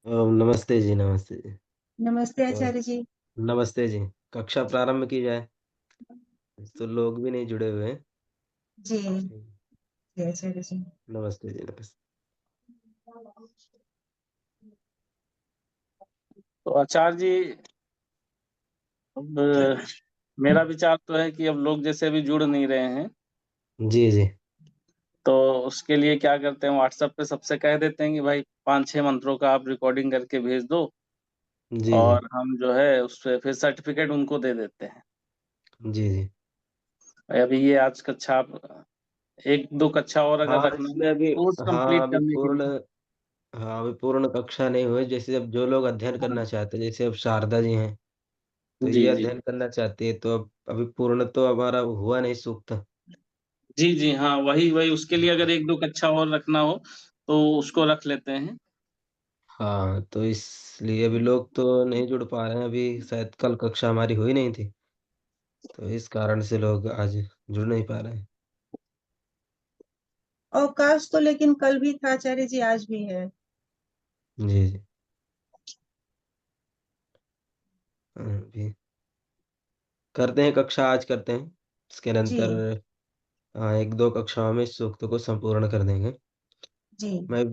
नमस्ते जी, नमस्ते जी। नमस्ते तो आचार्य जी। नमस्ते जी, कक्षा प्रारंभ की जाए, तो लोग भी नहीं जुड़े हुए हैं। जी, हुँ, जी आचार्य जी। नमस्ते जी, नमस्ते। तो आचार्य जी, अब मेरा विचार तो है कि अब लोग जैसे अभी जुड़ नहीं रहे हैं, जी, जी। तो उसके लिए क्या करते हैं, व्हाट्सएप पे सबसे कह देते हैं कि भाई 5-6 मंत्रों का आप रिकॉर्डिंग करके भेज दो जी, जी। और हम जो है उसपे फिर सर्टिफ़िकेट उनको दे देते हैं। जी, जी। अभी ये आज कक्षा आप 1-2 कक्षा और अगर हाँ, रखना इसमें है, अभी कोर्स हाँ, कंप्लीट अभी करने के पूर्ण लिए। हाँ, अभी पूर्ण कक्षा नहीं हुई, जैसे अब जो लोग अध्ययन हाँ, करना चाहते हैं, जैसे अब शारदा जी हैं, तो जी, ये जी। अध्ययन करना चाहती है, तो अब अभी पूर्ण तो हमारा हुआ नहीं सूक्त। जी, जी, हाँ, वही उसके लिए हाँ। अगर 1-2 कक्षा और रखना हो, तो उसको रख लेते हैं। हाँ, तो इसलिए अभी लोग तो नहीं जुड़ पा रहे हैं, अभी शायद कल कक्षा हमारी हुई नहीं थी, तो इस कारण से लोग आज जुड़ नहीं पा रहे हैं। अवकाश तो लेकिन कल भी था आचार्य जी, आज भी है। जी, जी। अभी करते हैं कक्षा आज करते हैं। इसके नंतर जी, 1-2 कक्षाओं में इस सूक्त को संपूर्ण कर देंगे। जी, मैं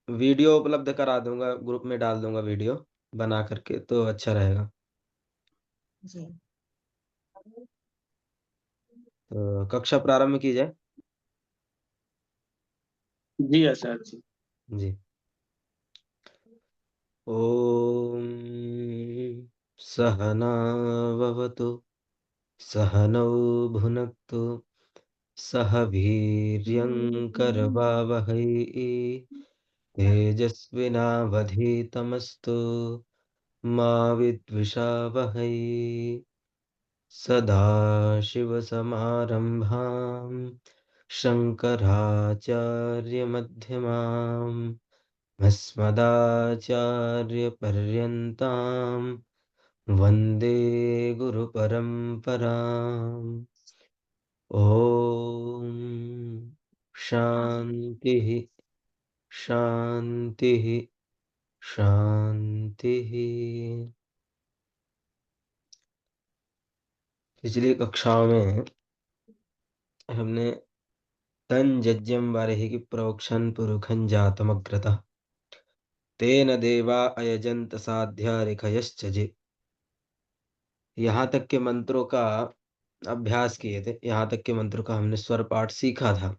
वीडियो उपलब्ध करा दूँगा, ग्रुप में डाल दूँगा वीडियो बना कर के तो अच्छा रहेगा। जी। तो कक्षा प्रारंभ की जाए? जी, आचार्य जी। जी। ॐ सहना भवतु, सहनौ भुनक्तु, सह वीर्यं करवावहै, तेजस्विनावधीतमस्तु मा विद्विषावहै। सदाशिवसमारम्भां शङ्कराचार्यमध्यमाम् अस्मदाचार्यपर्यन्तां वन्दे गुरुपरम्पराम्। ॐ शान्तिः, शान्तिः, शान्तिः। पिछली कक्षाओं में हमने तञ्जज्ञं बर्हिः प्रोक्षन् पुरुषं जातमग्रतः तेन देवा अयजन्त साध्या ऋषयश्च जे। यहाँ तक के मंत्रों का अभ्यास किए थे, यहाँ तक के मंत्रों का हमने स्वर पाठ सीखा था।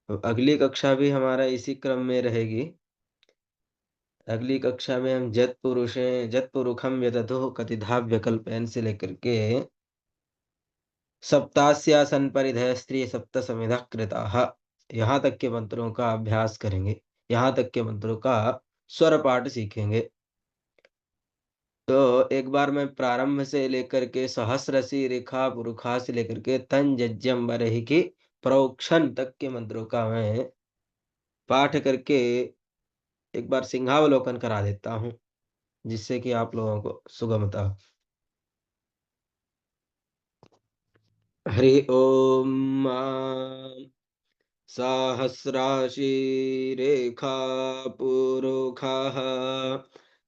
तो अगली कक्षा भी हमारा इसी क्रम में रहेगी। अगली कक्षा में हम जत्पुरुषं व्यदधुः कतिधा व्यकल्पयन् से लेकर के सप्तास्यासन परिधय स्त्री सप्त समिधः कृताः, यहाँ तक के मंत्रों का अभ्यास करेंगे। यहाँ तक के मंत्रों का स्वर पाठ सीखेंगे। तो एक बार मैं प्रारंभ से लेकर के सहस्रसी रेखा पुरुखा से लेकर के तंजज्ञम बरहि की प्रोक्षण तक के मंत्रों का मैं पाठ करके एक बार सिंहावलोकन करा देता हूँ, जिससे कि आप लोगों को सुगमता हो। हरि ओम सहस्राशी रेखा पुरुषः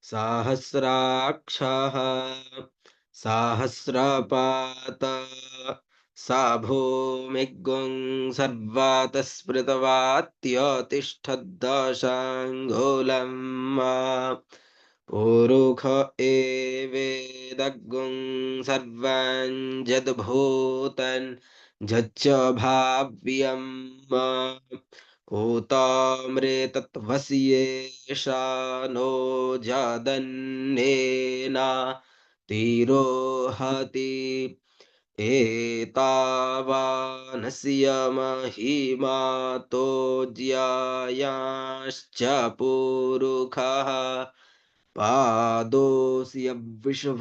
सहस्राक्षः सहस्रपात सा भूमिग्ं सर्वातस्पृतवात्यतिष्ठद्दशाङ्गुलम् पुरुष एवेदग्ं सर्वं यद्भूतं यच्च भाव्यम् होतामृतत्वस्येषा नो जादन्नेन तिरोहति एतावानस्य महिमातो ज्यायाश्च पुरुषः पादोऽस्य विश्व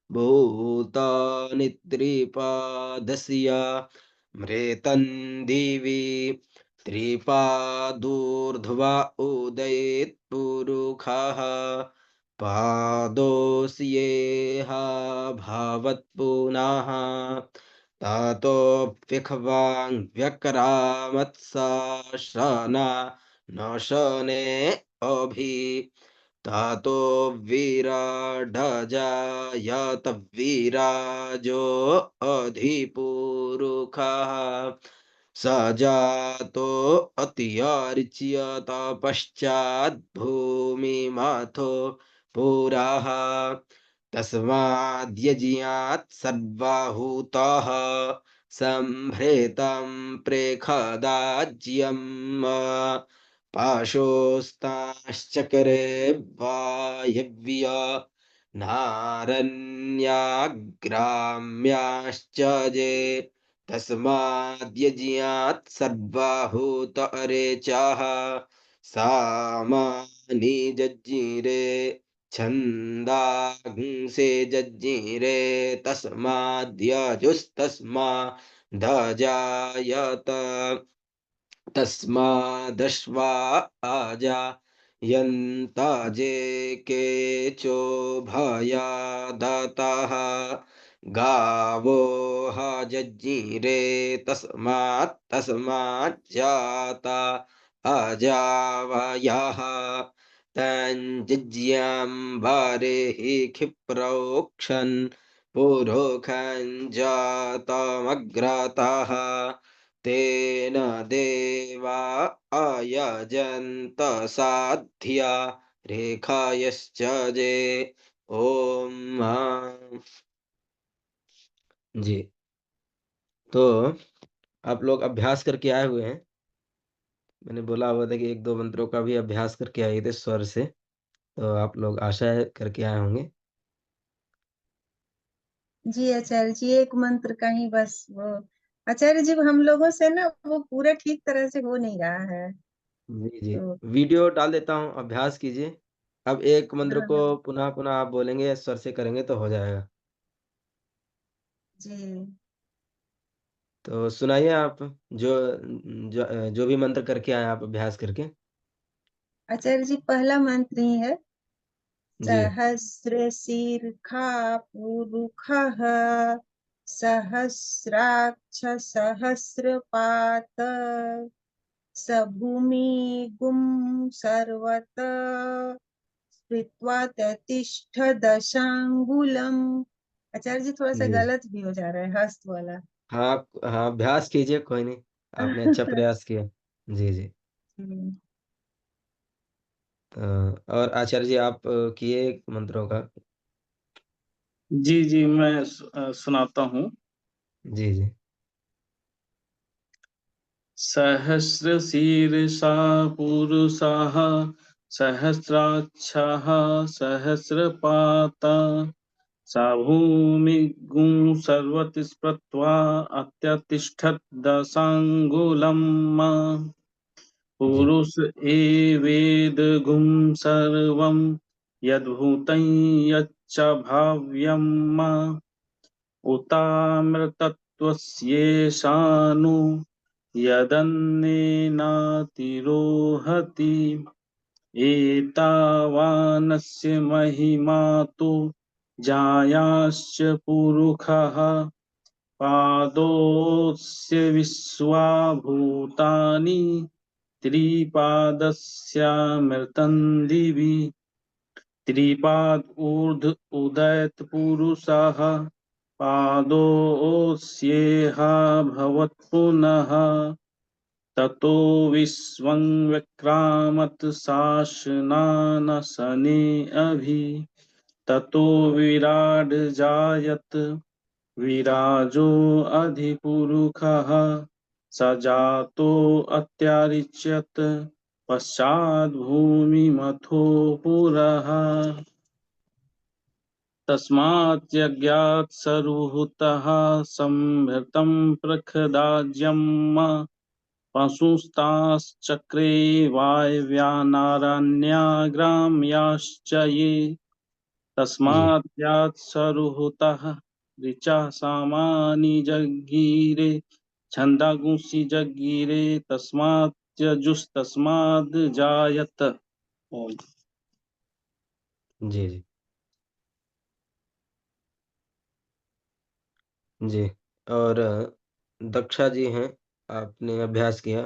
भूतानि त्रिपादस्य मृतं दिवि त्रिपादूर्ध्वा उदयेत्पुरुषः पादोऽस्येह भावत्पुनः ततोऽप्यख्वां व्यक्रामत्सा शना नाशने अभि तातो विराडजायत विराजो अधिपुरुषः स जातो अतिर्च्यत पश्चात् भूमिमथो पुरः तस्माद्यजियात् सर्वभूतः सम्भृतं प्रेखदाज्यम् पाशोस्ताश्चक्रे वायव्य नारण्याग्राम्याश्च जे तस्माद्यजियात् सर्वभूत अरेचः सामानि जज्ञिरे छन्दांसे जज्ञिरे तस्माद्यजुस्तस्मादजायत तस्मादश्वा आजायन्ताजे केचो भयादतः गावो जज्ञिरे तस्माज्जाता अजावयः तञ्जिज्ञाम्बरे हि क्षिप्रोक्षन् पुरोखं जातमग्रतः तेन देवा अयजन्त साध्या रेखायश्च जे ओम जी। तो आप लोग अभ्यास करके आए हुए हैं। मैंने बोला हुआ था कि एक दो मंत्रों का भी अभ्यास करके आए थे स्वर से, तो आप लोग आशा है करके आए होंगे। जी आचार्य जी, एक मंत्र का ही बस वो आचार्य जी हम लोगों से ना वो पूरा ठीक तरह से हो नहीं रहा है। जी जी, तो वीडियो डाल देता हूँ, अभ्यास कीजिए। अब एक मंत्र हाँ को हाँ पुनः पुनः आप बोलेंगे, स्वर से करेंगे तो हो जाएगा। जी तो सुनाइए आप, जो भी मंत्र करके आए आप अभ्यास करके। आचार्य जी, पहला मंत्र ही है जी सहस्रशीर्षा पुरुषः सहस्राक्ष सहस्रपात स भूमिगुं सर्वत स्थित्वा ततिष्ठ दशांगुलम। आचार्य जी थोड़ा सा जी गलत भी हो जा रहा है हस्त वाला। हाँ हाँ, अभ्यास कीजिए, कोई नहीं, आपने अच्छा प्रयास किया। जी जी। हम्म, तो और आचार्य जी आप किए मंत्रों का। जी जी, मैं सुनाता हूँ। जी जी सहस्रशीर्षा पुरुषाः सहस्राक्षाः सहस्रपाता सा भूमिगुं सर्वतिस्पृत्वा अत्यतिष्ठत् दशाङ्गुलम् जी पुरुष एवेदगुं सर्वं यद्भूतं यच्च भाव्यम् उतामृतत्वस्येषानु यदन्नेनातिरोहति एतावानस्य महिमा तु जायाश्च पुरुषः पादोऽस्य विश्वाभूतानि त्रिपादस्यामृतं दिवि त्रिपाद ऊर्ध् उदयत् पुरुषः पादोऽस्येह भवत् पुनः ततो विश्वं व्यक्रामत् शासनानशने अभि ततो विराड् जायत विराजो अधिपुरुषः स जातो अत्यारिच्यत पश्चाद्भूमिमथो पुरः तस्मात् यज्ञात् सरुहुतः संभृतं प्रखदाज्यम् पशुस्ताश्चक्रे वायव्यानारण्याग्राम्याश्च ये जी तस्मात् सरुहुतः ऋचाः सामानि जगीरे छन्दागुंसि जगीरे तस्मात् जायत। ओम। जी जी जी। और दक्षा जी हैं, आपने अभ्यास किया।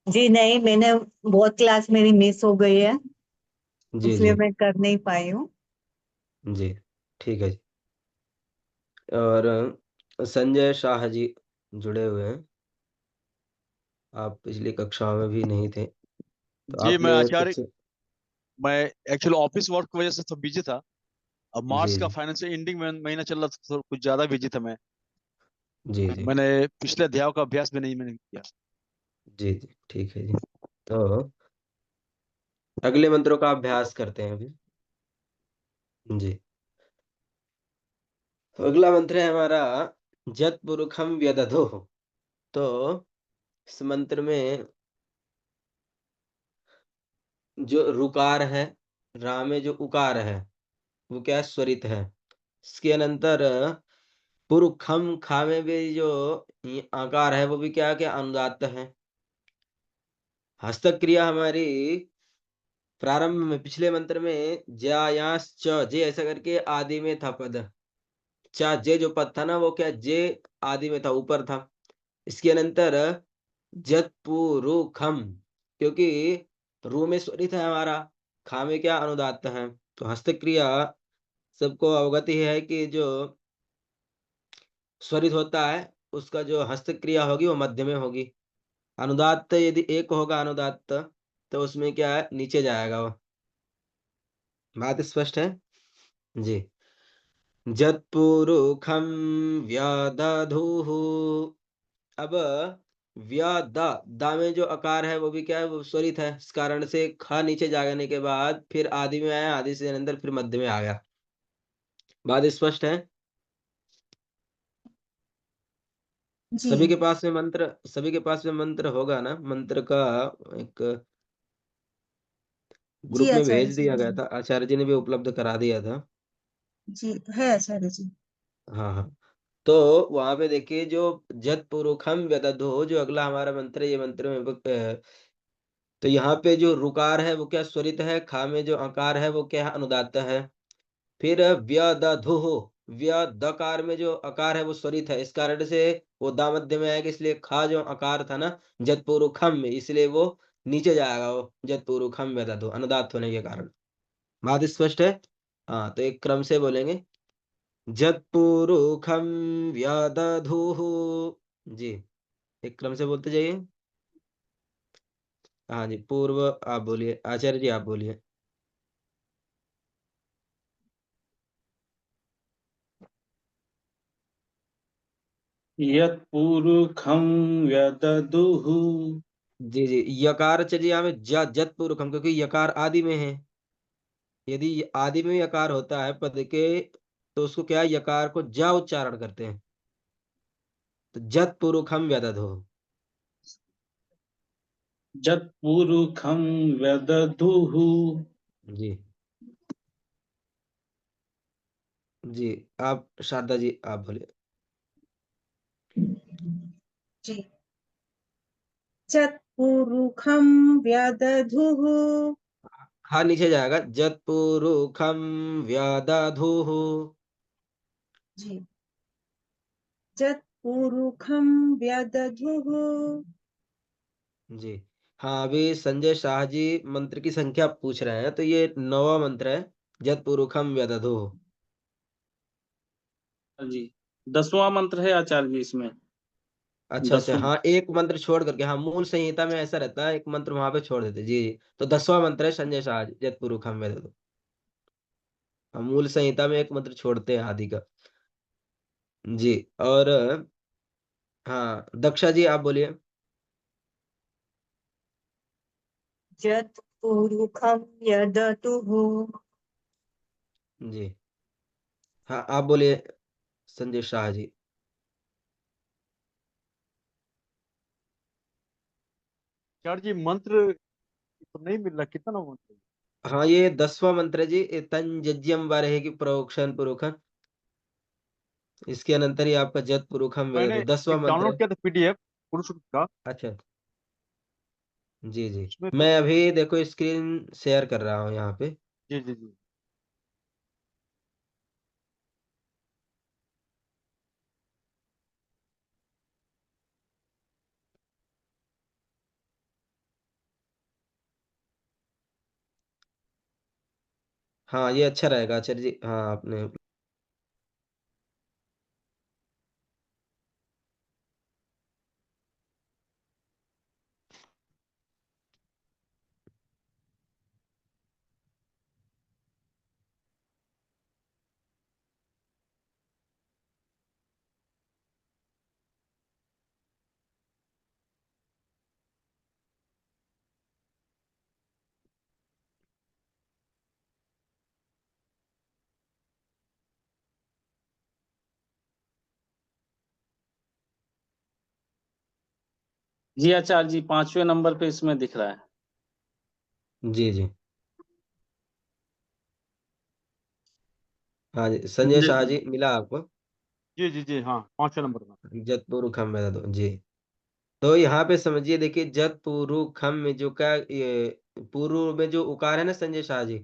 जी नहीं, मैंने बहुत क्लास मेरी मिस हो गई है, जी इसलिए जी मैं कर नहीं पाई हूँ। जी, ठीक है जी। और संजय शाह जी जुड़े हुए हैं। आप पिछली कक्षाओं में भी नहीं थे, तो जी मैं आपने आचार्य, कुछ। मैं एक्चुअली ऑफिस वर्क की वजह से तो बिजी था। अब मार्च जी का जी फाइनेंशियल एंडिंग में महीना चल रहा था, तो कुछ ज्यादा बिजी था मैं। जी जी मैंने पिछले अध्यायों का अभ्यास भी नहीं मैंने किया। जी जी, ठीक है जी। तो अगले मंत्रों का अभ्यास करते हैं अभी। जी, तो अगला मंत्र है हमारा जत पुरुखम व्यदधो। तो इस मंत्र में जो रुकार है, रा में जो उकार है, वो क्या है, स्वरित है। इसके अनंतर पुरुखम खा में भी जो ये आकार है, वो भी क्या क्या अनुदात्त है। हस्तक क्रिया हमारी प्रारंभ में पिछले मंत्र में ज्या यास च जे ऐसा करके आदि में था पद। चा जे जो पद था ना, वो क्या जे आदि में था, ऊपर था। इसके अनंतर जत पुरु खम, क्योंकि रू में स्वरित है हमारा, खा में क्या अनुदात्त है। तो हस्त क्रिया सबको अवगत ही है कि जो स्वरित होता है, उसका जो हस्त क्रिया होगी वो मध्य में होगी। अनुदात्त यदि एक होगा अनुदात्त, तो उसमें क्या है, नीचे जाएगा वो। बात स्पष्ट है जी। जत्पुरुखम व्यादधुः। अब व्यादा दा में जो आकार है, वो भी क्या है, वो स्वरित है। इस कारण से खा नीचे जाने के बाद फिर आदि में आया, आदि से अंदर फिर मध्य में आ गया। बात स्पष्ट है। जी सभी के पास में मंत्र होगा ना, मंत्र का एक जी ग्रुप में आचार्य भेज जी। दिया गया था, आचार्य जी ने भी उपलब्ध करा दिया था। जी है आचार्य जी। हाँ हाँ। तो वहां पे देखिए, जो जत पुरुखम व्यदधो, जो अगला हमारा मंत्र है, ये मंत्र में तो यहाँ पे जो रुकार है वो क्या स्वरित है, खा में जो आकार है वो क्या अनुदात्त है। फिर व्यदधुः, व्यदकार में जो आकार है वो स्वरित है, इस कारण से वो दामध्य में आएगा। इसलिए खा जो आकार था ना जतपूर्वखम में, इसलिए वो नीचे जाएगा, वो जतपूर्वखम व्यदधु अनुदात होने के कारण। बात स्पष्ट है। हाँ, तो एक क्रम से बोलेंगे। जतपूर्वखम व्यदधुः। जी, एक क्रम से बोलते जाइए। हाँ जी, पूर्व आप बोलिए, आचार्य जी आप बोलिए। यत् पुरुखम व्यददुः। जी जी, यकार चलिए यहाँ में जत पूर्वकम, क्योंकि यकार आदि में है। यदि आदि में यकार होता है पद के, तो उसको क्या यकार को जा उच्चारण करते हैं। तो जत पूर्वकम व्यदध हो। जत् पुरुखम व्यददुः। जी जी, आप शारदा जी आप बोलिए। जी चत्पुरुखम व्यादधुः। हाँ, नीचे जाएगा, जत पूर्वकम व्यदधु। जी चत्पुरुखम व्यादधुः। जी हाँ, अभी संजय शाह जी मंत्र की संख्या पूछ रहे हैं, तो ये 9वां मंत्र है, जत पूर्वकम व्यदधु। जी, 10वां मंत्र है आचार्य जी इसमें। अच्छा अच्छा, 10वां। हाँ एक मंत्र छोड़ करके, हाँ मूल संहिता में ऐसा रहता है, एक मंत्र वहां पे छोड़ देते जी जी। तो 10वां मंत्र है संजय शाह जतपुरुखम वेद। हम मूल संहिता में एक मंत्र छोड़ते हैं आदि का। जी। और हाँ, दक्षा जी आप बोलिए। जत पुरुखम यदतुः। जी हाँ, आप बोलिए संजय शाह जी। आचार्य जी मंत्र तो नहीं मिल रहा, कितना मंत्र? हाँ, ये 10वां मंत्र है जी, तन जज्यम वारे की प्रोक्षण पुरुखन। इसके अनंतर ही आपका जत पुरुखम वेद, मैंने तो 10वां एक मंत्र डाउनलोड है। किया था पीडीएफ पुरुष का, अच्छा जी जी, उसमें तो। मैं अभी देखो स्क्रीन शेयर कर रहा हूँ यहाँ पे। जी जी जी। हाँ ये अच्छा रहेगा आचार्य जी। हाँ आपने जी आचार्य जी, 5वें नंबर पे इसमें दिख रहा है। जी जी। हाँ जी संजय जी शाह जी मिला आपको। जी जी जी, हाँ 5वें नंबर का। जतपुरु खम में दो जी। तो यहाँ पे समझिए देखिए जतपुरु खम में जो का ये पूर्व में जो उकार है ना संजय शाह जी,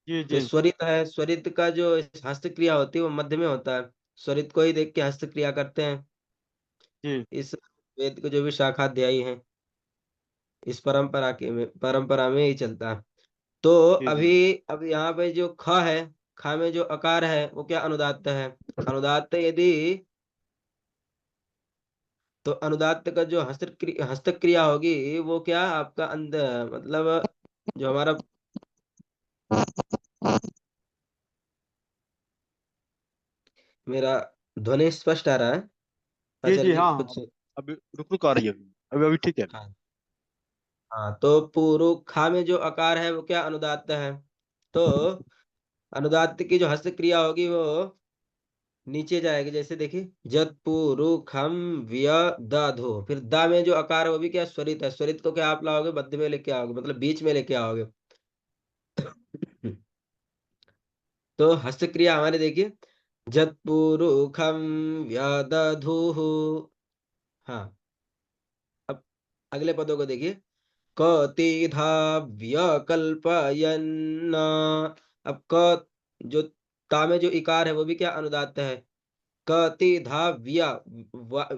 जी तो जी स्वरित है। स्वरित का जो हस्त क्रिया होती है वो मध्य में होता है। स्वरित को ही देख के हस्त क्रिया करते हैं जी इस वेद को जो भी शाखा अध्यायी है इस परंपरा में ही चलता है। तो जी जी अब यहाँ पे जो ख है, ख में जो अकार है वो क्या अनुदात्त है। अनुदात्त यदि तो अनुदात्त का जो हस्त क्रिया होगी वो क्या आपका मतलब जो हमारा मेरा ध्वनि स्पष्ट आ रहा है जी आचार्य जी, जी हाँ हाँ, कुछ। अभी रुक रुक आ रही है, अभी अभी अभी ठीक है। हाँ हाँ तो पूर्व खा में जो आकार है वो क्या अनुदात्त है। तो अनुदात्त की जो हस्त क्रिया होगी वो नीचे जाएगी। जैसे देखिए जत पूरु खम व्य दधो, फिर दा में जो आकार है वो भी क्या स्वरित है। स्वरित को क्या आप लाओगे मध्य में लेके आओगे, मतलब बीच में लेके आओगे। तो हस्त क्रिया हमारे देखिए जत पूरु खम व्य दधु। हाँ अब अगले पदों को देखिए कतिधाव्य कल्पयन्। अब क जो ता में जो इकार है वो भी क्या अनुदात्त है। कतिधाव्य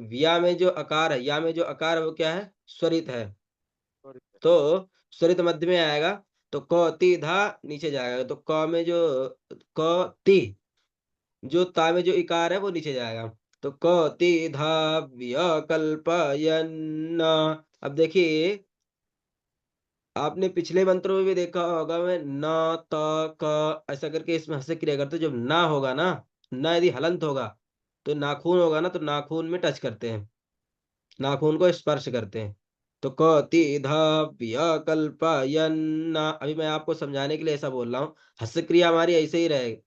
व्या में जो आकार है, या में जो आकार है वो क्या है स्वरित है। सॉरी। तो स्वरित मध्य में आएगा तो कतिधा नीचे जाएगा। तो क में जो ति जो ता में जो इकार है वो नीचे जाएगा। तो कतिधाव्य कल्पयन्। अब देखिए आपने पिछले मंत्रों में भी देखा होगा मैं न त क ऐसा करके इसमें हस्त क्रिया करते हैं। जब ना होगा ना, ना यदि हलंत होगा तो नाखून होगा ना, तो नाखून में टच करते हैं, नाखून को स्पर्श करते हैं। तो कतिधाव्य कल्पयन्। अभी मैं आपको समझाने के लिए ऐसा बोल रहा हूँ, हस्त क्रिया हमारी ऐसे ही रहेगी।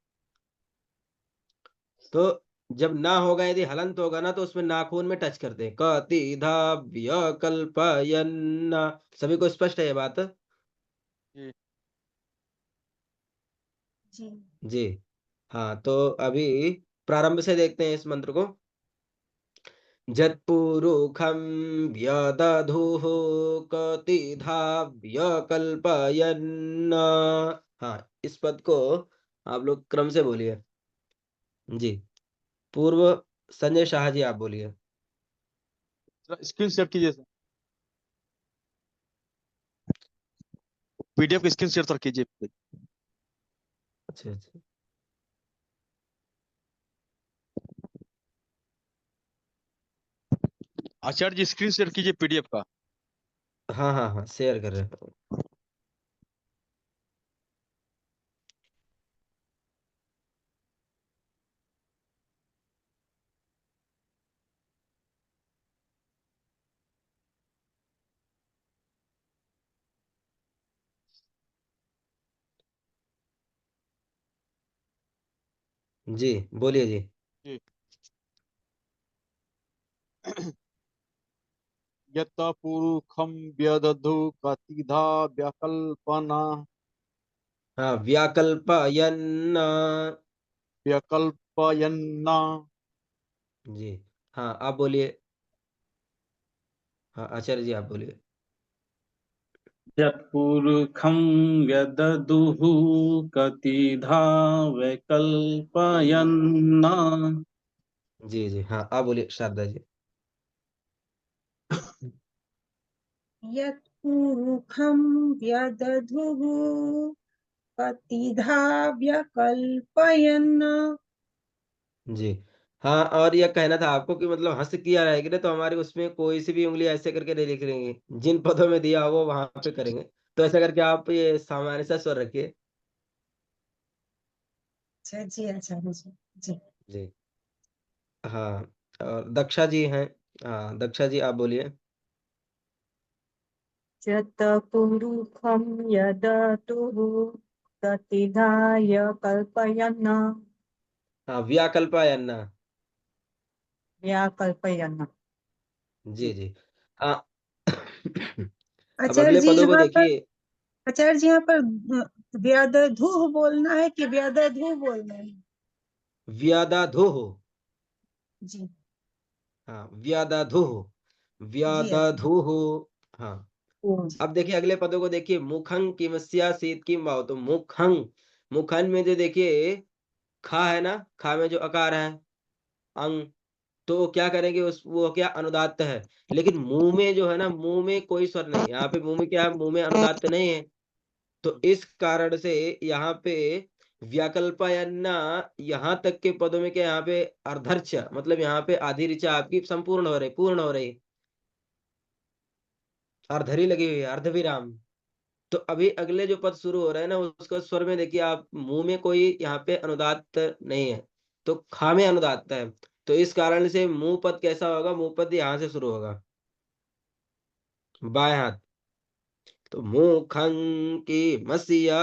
तो जब ना होगा यदि हलंत होगा ना तो उसमें नाखून में टच करते हैं। कतिधाव्य कल्पयन्। सभी को स्पष्ट है ये बात। जी जी। जी हाँ तो अभी प्रारंभ से देखते हैं इस मंत्र को। जत्पुरुखं व्यदधुः कतिधा व्यकल्पयन्। हाँ इस पद को आप लोग क्रम से बोलिए। जी पूर्व संजय शाह जी आप बोलिए। स्क्रीन शेयर कीजिए सर, पीडीएफ की स्क्रीन शेयर सर कीजिए। अच्छा अच्छा। आचार्य जी स्क्रीन शेयर कीजिए पीडीएफ का। हाँ हाँ हाँ शेयर कर रहे हैं। जी बोलिए जी। जी यत पुरुखम व्यदधु कतिधा व्यकल्पना हाँ व्याकल्पयन्। व्यकल्पयन्ना। जी हाँ आप बोलिए। हाँ आचार्य जी आप बोलिए। यत्पूर्वखं व्यददुः कतिधा वैकल्पयन्। जी जी हाँ आप बोलिए शारदा जी। यत्पूरुखं व्यदधुः कतिधा व्यकल्पयन्। जी। हाँ, और ये कहना था आपको कि मतलब हस्त किया रहेगी ना तो हमारे उसमें कोई सी भी उंगली ऐसे करके नहीं लिख लेंगे, जिन पदों में दिया हो वहां पे करेंगे। तो ऐसा करके आप ये सामान्य सा स्वर रखिए। अच्छा जी, आचार्य जी। जी। जी। हाँ, और दक्षा जी हैं। हाँ, दक्षा जी आप बोलिए। यत् पुरुषं यदतुः ततिधाय कल्पयन् हाँ, व्याकल्पायन्ना। व्याकल्पयन्। जी, जी। हाँ। अब आचार्य अगले जी पदों को यहाँ पर, देखिए। आचार्य जी यहाँ पर व्यादधुः बोलना है कि व्यादधु बोलना है? व्यादाधुः। जी। हाँ, व्यादाधुः, जी आचार्य। व्यादाधुः। हाँ। जी। अब देखिए अगले पदों को देखिए, मुखं किमस्या शीत किम वाव। तो मुखं, मुखन में जो देखिए खा है ना, खा में जो अकार है, अंग, तो क्या करेंगे उस, वो क्या अनुदात्त है। लेकिन मुंह में जो है ना, मुंह में कोई स्वर नहीं, यहाँ पे मुंह में क्या है, मुंह में अनुदात्त नहीं है। तो इस कारण से यहाँ पे व्याकल्पयन्ना, यहाँ तक के पदों में क्या, यहाँ पे अर्धर्च, मतलब यहाँ पे आधी ऋचा आपकी संपूर्ण हो रही, पूर्ण हो रही, अर्धरी लगी हुई है, अर्धविराम। तो अभी अगले जो पद शुरू हो रहे हैं ना, उसका स्वर में देखिए आप, मुंह में कोई यहाँ पे अनुदात्त नहीं है, तो खा में अनुदात्त है। तो इस कारण से मुंह पद कैसा होगा, मुंह पद यहाँ से शुरू होगा, बाएं हाथ। तो मुखं की मसिया।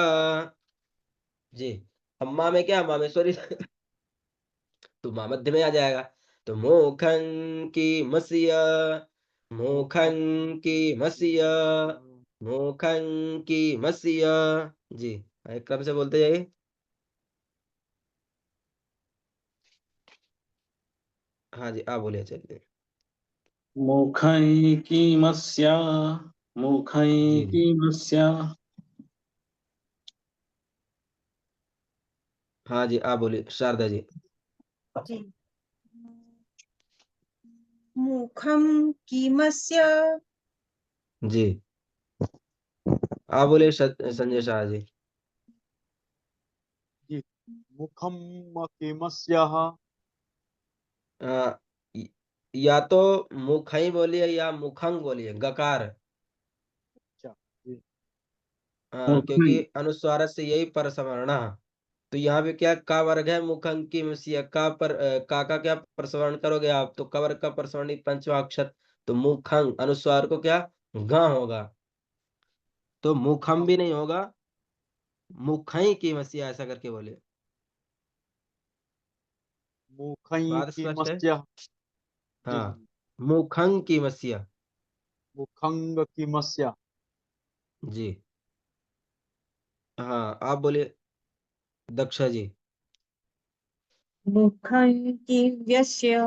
जी। अम्मा में क्या, अम्मा में सॉरी, तो माँ मध्य में आ जाएगा। तो मुखं की मसिया, मुखं की मसिया, मुखं की मसिया। जी। एक क्रम से बोलते जाइए। हाँ जी, आप बोलिए, चलिए। मुखैकीमस्य जी, जी। मुखैकीमस्य हाँ जी, आप बोलिए शारदा जी। जी। मुखम कीमस्य। जी, आप बोलिए संजय शाह जी। जी। मुखम किमस्याः। आ, य- या तो मुखई बोलिए या मुखंग बोलिए, गकार। अच्छा। जी। हाँ, मुखै क्योंकि अनुस्वार से यही परसवर्ण। तो यहाँ पे क्या का वर्ग है, मुखंग की मसीहा का पर का क्या प्रसवर्ण करोगे आप, तो कवर का प्रसवर्ण पंचवा अक्षर। तो मुखंग अनुस्वार को क्या, ग होगा, तो मुखम भी नहीं होगा, मुखई की मसीहा ऐसा करके बोले। बात स्पष्ट है। मुखैकीमस्याः। जी हाँ, जी। मुखंग की मसीहा। मुखंग किमस्याः। जी। हाँ, आप बोलिए दक्षा जी। मुखं किव्यस्य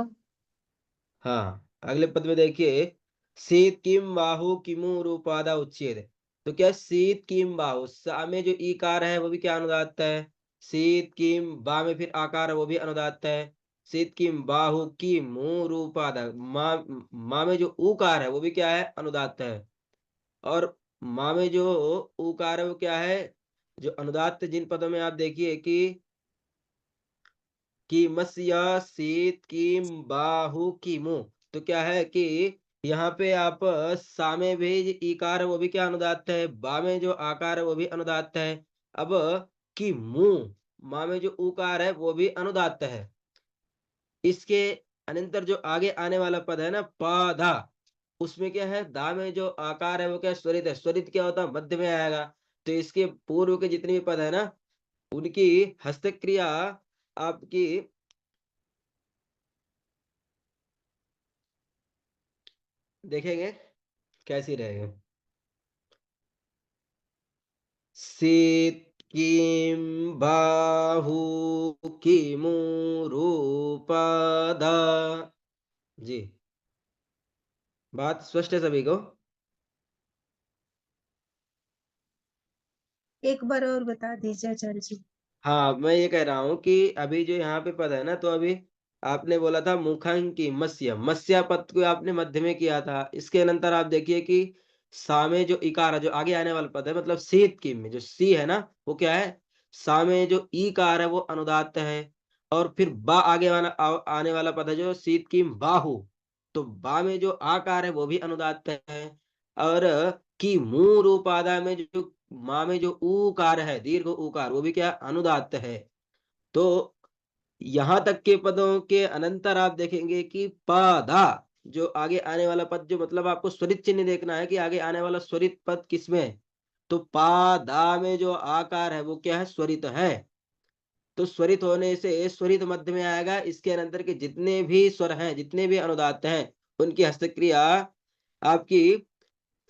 हाँ, अगले पद में देखिए, शीत किम बाहु किमु रूपादा उच्छेद। तो क्या शीत किम बाहु, सा में जो ईकार है वो भी क्या अनुदात्त है। शीत किम बा में फिर आकार है वो भी अनुदात्त है। शीत किम बाहु की मुंह रूपादा, माँ में जो ऊकार है वो भी क्या है, अनुदात्त है। और माँ में जो ऊकार है वो क्या है, जो अनुदात्त जिन पदों में आप देखिए कि मस्या शीत कीम बाहु कीमु। तो क्या है कि यहाँ पे आप सा में भी ईकार है वो भी क्या अनुदात्त है, बा में जो आकार है वो भी अनुदात्त है। अब कि मुंह, माँ में जो उकार है वो भी अनुदात्त है। इसके अनंतर जो आगे आने वाला पद है ना, पधा, उसमें क्या है, दा में जो आकार है वो क्या स्वरित है। स्वरित क्या होता है, मध्य में आएगा। तो इसके पूर्व के जितने भी पद है ना, उनकी हस्तक्रिया आपकी देखेंगे कैसी रहेगी। शीत किम बाहु किमु रूपदा। जी। बात स्पष्ट है सभी को। एक बार और बता दीजिए आचार्य जी। हाँ, मैं ये कह रहा हूँ कि अभी जो यहाँ पे पद है ना, तो अभी आपने बोला था मुखं की मत्स्य, मत्स्य पद को आपने मध्य में किया था। इसके अनंतर आप देखिए कि सा में जो इकार है, जो आगे आने वाला पद है, मतलब शीत किम में जो सी है ना, वो क्या है, सा में जो ईकार है वो अनुदात्त है। और फिर बा आगे आने वाला पद है जो शीत किम बाहु, तो बा में जो आकार है वो भी अनुदात्त है। और की मुंह रूपादा में जो माँ में जो ऊकार है, दीर्घ ऊकार, वो भी क्या अनुदात्त है। तो यहां तक के पदों के अनंतर आप देखेंगे कि पादा, जो आगे आने वाला पद, जो मतलब आपको स्वरित चिन्ह देखना है कि आगे आने वाला स्वरित पद किसमें है, तो पादा में जो आकार है वो क्या है, स्वरित है। तो स्वरित होने से स्वरित मध्य में आएगा। इसके अनंतर के जितने भी स्वर हैं, जितने भी अनुदात हैं, उनकी हस्तक्रिया आपकी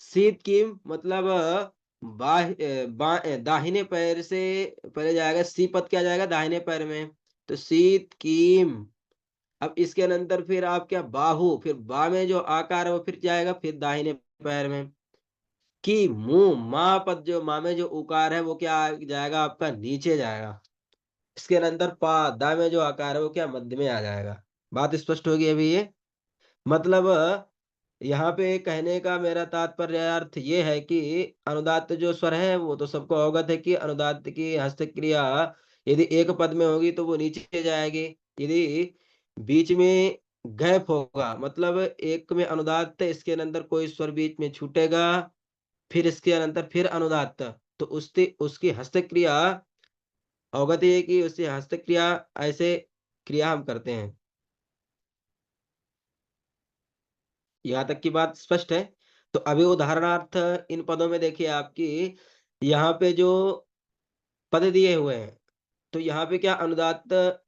शीत की मतलब दाहिने पैर से पहले जाएगा, सी पद क्या जाएगा दाहिने पैर में, तो शीत कीम। अब इसके अनंतर फिर आप क्या बाहु, फिर बा में जो आकार है वो फिर जाएगा फिर दाहिने पैर में। की मुंह माँ पद, जो माँ में जो उकार है वो क्या जाएगा आपका नीचे जाएगा। इसके अनंतर पा दा में जो आकार है वो क्या मध्य में आ जाएगा। बात स्पष्ट होगी अभी ये, मतलब यहाँ पे कहने का मेरा तात्पर्य अर्थ ये है कि अनुदात्त जो स्वर है वो तो सबको अवगत है कि अनुदात्त की हस्तक्रिया यदि एक पद में होगी तो वो नीचे जाएगी। यदि बीच में गैप होगा, मतलब एक में अनुदात्त इसके अंदर कोई स्वर बीच में छूटेगा, फिर इसके अंदर फिर अनुदात्त, तो उसकी उसकी हस्तक्रिया अवगत है कि उसकी हस्तक्रिया ऐसे क्रिया हम करते हैं। यहाँ तक की बात स्पष्ट है। तो अभी उदाहरणार्थ इन पदों में देखिए आपकी, यहाँ पे जो पद दिए हुए हैं, तो यहाँ पे क्या अनुदात्त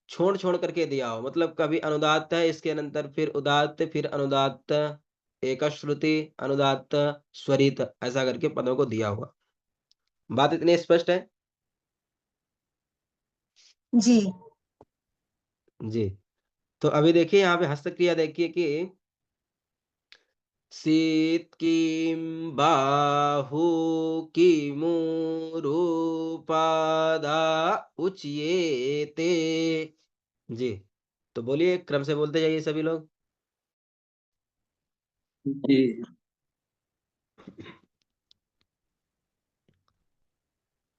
छोड़ छोड़ करके दिया हो, मतलब कभी अनुदात्त है इसके अनंतर फिर उदात्त, फिर अनुदात्त, एक श्रुति, अनुदात्त, स्वरित, ऐसा करके पदों को दिया हुआ। बात इतनी स्पष्ट है जी। जी। तो अभी देखिए यहाँ पे हस्तक्रिया देखिए कि शीत किं बाहु किमुरुपादा उच्येते। जी, तो बोलिए, क्रम से बोलते जाइए सभी लोग। जी।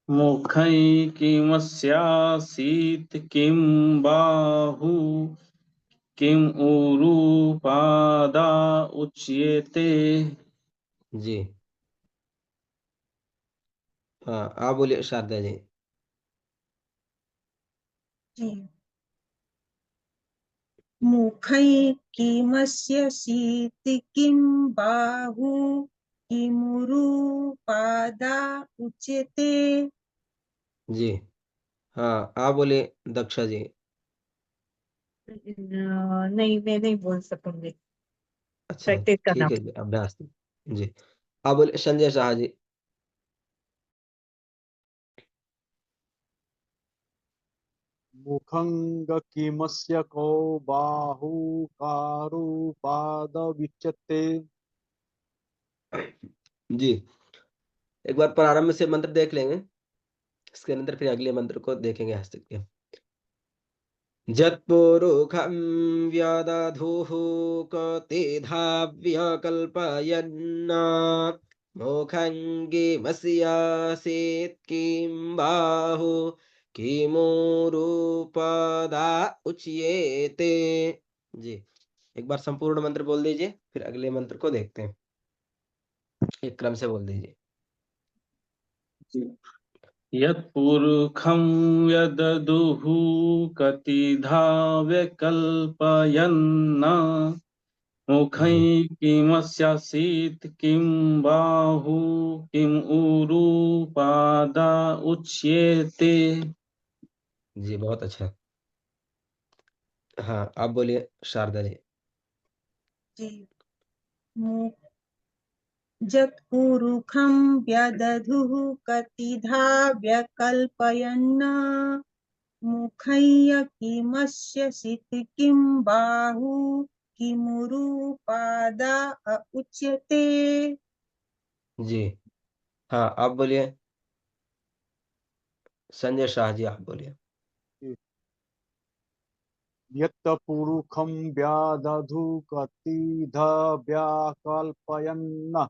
मुखै किमस्यासीत् किं बाहु किम ऊरुपादा उच्यते। जी हाँ, आप बोलिए शारदा जी। जी। मुखै किमस्यसीति किं बाहु किमुरुपादा उच्यते। जी हाँ, आप बोलिए दक्षा जी। नहीं, मैं नहीं बोल सकूंगी, अच्छा, प्रैक्टिस करना। ठीक है जी, अभ्यास। जी, आप बोलिए संजय शाह जी। मुखंग किमस्य को बाहु कारु पाद विच्यते। जी, एक बार प्रारंभ से मंत्र देख लेंगे, इसके अंदर फिर अगले मंत्र को देखेंगे हस्तक्रिया। जत्पुरुखं व्यदधुः कतिधाव्यकल्पयन् मोखङ्गिमस्यासीत् किं बाहु किमूरुपदा उच्येते। जी, एक बार संपूर्ण मंत्र बोल दीजिए, फिर अगले मंत्र को देखते हैं। एक क्रम से बोल दीजिए। यत्पुरुखं यददुः कतिधा व्यकल्पयन् मुखै जी किमस्यासीत् किं बाहु किम ऊरुपादा उच्यते। जी, बहुत अच्छा। हाँ, आप बोलिए शारदा जी। जी। जत्पुरुखं व्यदधुः कतिधा व्यकल्पयन् मुखैः किमस्यसीति किं बाहु किमुरुपादा उच्यते। जी हाँ, आप बोलिए संजय शाह जी, आप बोलिए। यत् पुरुखं व्यादधु कतिध व्याकल्पयन्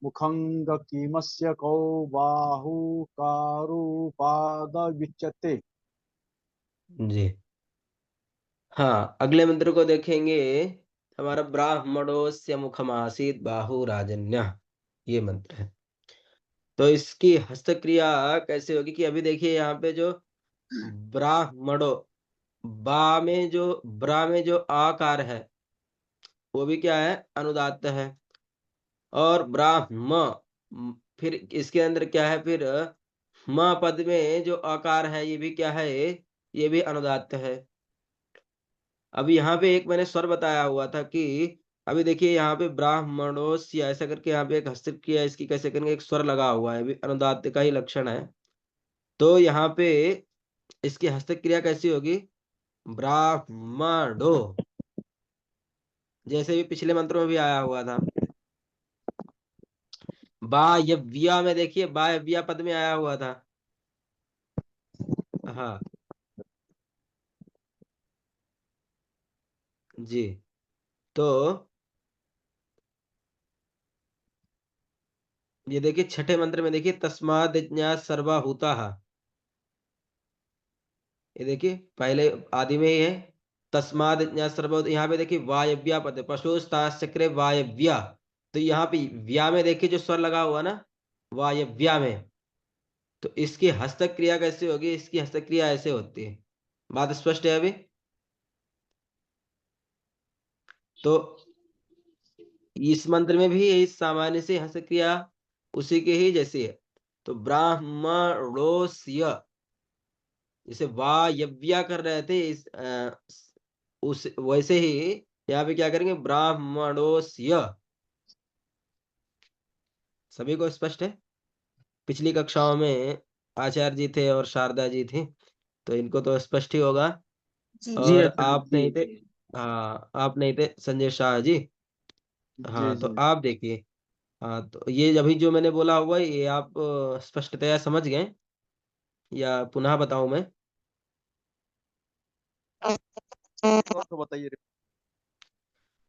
मुखं किमस्य कौ बाहु कारुपाद जी। हाँ, अगले मंत्र को देखेंगे। हमारा ब्राह्मणोस्य मुखमासीत बाहु राजन्यः, ये मंत्र है। तो इसकी हस्तक्रिया कैसे होगी कि अभी देखिए यहाँ पे जो ब्राह्मणो, ब्रा में जो आकार है वो भी क्या है, अनुदात्त है। और फिर इसके अंदर क्या है, फिर म पद में जो आकार है ये भी क्या है, ये भी अनुदात्त है। अभी यहाँ पे एक मैंने स्वर बताया हुआ था कि अभी देखिए यहाँ पे ब्राह्मणोस्य ऐसा करके यहाँ पे एक हस्तक्रिया इसकी कैसे करेंगे, एक स्वर लगा हुआ है, अभी अनुदात्त का ही लक्षण है। तो यहाँ पे इसकी हस्तक्रिया कैसी होगी, ब्राह्मणो, जैसे भी पिछले मंत्रों में भी आया हुआ था। वायव्या में देखिए, वायव्या पद में आया हुआ था। हाँ जी। तो ये देखिए छठे मंत्र में देखिए, तस्माद् यज्ञात् सर्वभूताः, ये देखिए पहले आदि में ही है, तस्माद् यज्ञात् सर्वभूत। यहाँ पे देखिए वायव्या पद है, पशुस्ताश्चक्रे वायव्या। तो यहाँ पे व्या में देखिए जो स्वर लगा हुआ ना, वायव्या में, तो इसकी हस्तक्रिया कैसे होगी, इसकी हस्तक्रिया ऐसे होती है। बात स्पष्ट है अभी? तो इस मंत्र में भी यही सामान्य से हस्तक्रिया उसी के ही जैसी है। तो ब्राह्मणोस्य, जैसे वायव्या कर रहे थे उस वैसे ही यहाँ पे क्या करेंगे, ब्राह्मणोस्य। सभी को स्पष्ट है? पिछली कक्षाओं में आचार्य जी थे और शारदा जी थी, तो इनको तो स्पष्ट ही होगा। जी जी और आचार्य आप नहीं थे, हाँ आप नहीं थे संजय शाह जी। हाँ तो जी। आप देखिए, हाँ तो ये अभी जो मैंने बोला हुआ है, ये आप स्पष्टतया समझ गए या पुनः बताऊं मैं? और तो बताइए।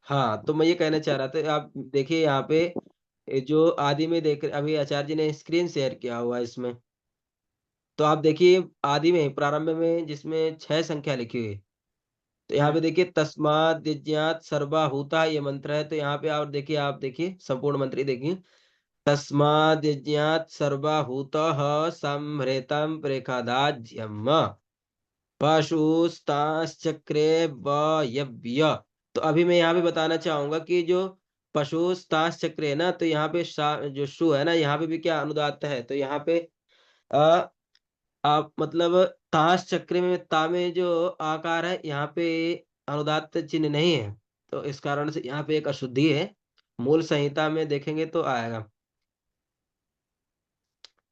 हाँ तो मैं ये कहना चाह रहा था, आप देखिए यहाँ पे ये जो आदि में देख अभी आचार्य जी ने स्क्रीन शेयर किया हुआ है इसमें, तो आप देखिए आदि में प्रारंभ में जिसमें 6 संख्या लिखी हुई है, तो यहाँ पे देखिए तस्माद् यज्ञात् सर्वभूताः ये मंत्र है। तो यहाँ पे और देखिए, आप देखिए संपूर्ण मंत्र ही देखिए, तस्माद् यज्ञात् सर्वभूतः संहृतं प्रेषादाज्यम् पशुस्ताश्चक्रे वायव्य। तो अभी मैं यहाँ पे बताना चाहूंगा कि जो पशुस्ताश्चक्रे है ना, तो यहाँ पे जो शु है ना, यहाँ पे भी क्या अनुदात्त है। तो यहाँ पे अ, आप मतलब ताश चक्र में ता में जो आकार है यहाँ पे अनुदात्त चिन्ह नहीं है, तो इस कारण से यहाँ पे एक अशुद्धि है। मूल संहिता में देखेंगे तो आएगा,